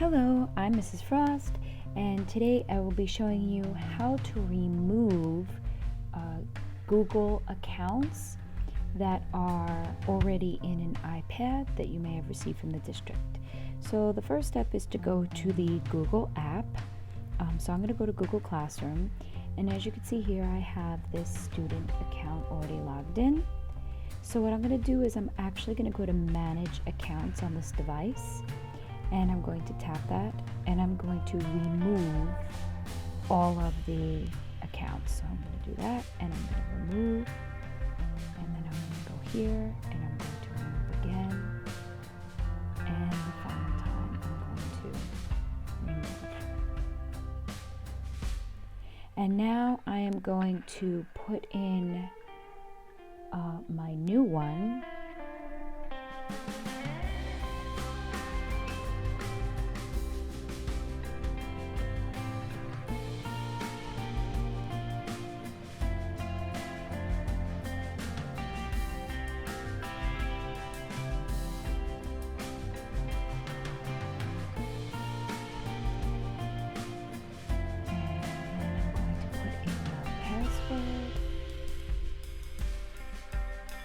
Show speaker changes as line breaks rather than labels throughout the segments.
Hello, I'm Mrs. Frost, and today I will be showing you how to remove Google accounts that are already in an iPad that you may have received from the district. So the first step is to go to the Google app. So I'm going to go to Google Classroom, and as you can see here, I have this student account already logged in. So what I'm going to do is I'm actually going to go to Manage Accounts on this device. And I'm going to tap that, and I'm going to remove all of the accounts. So I'm going to do that, and I'm going to remove, and then I'm going to go here, and I'm going to remove again, and the final time I'm going to remove. And now I am going to put in my new one.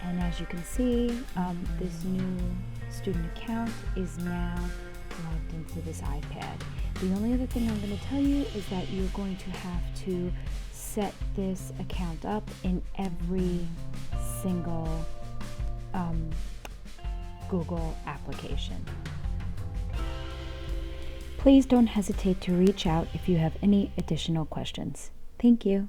And as you can see, this new student account is now logged into this iPad. The only other thing I'm going to tell you is that you're going to have to set this account up in every single Google application. Please don't hesitate to reach out if you have any additional questions. Thank you.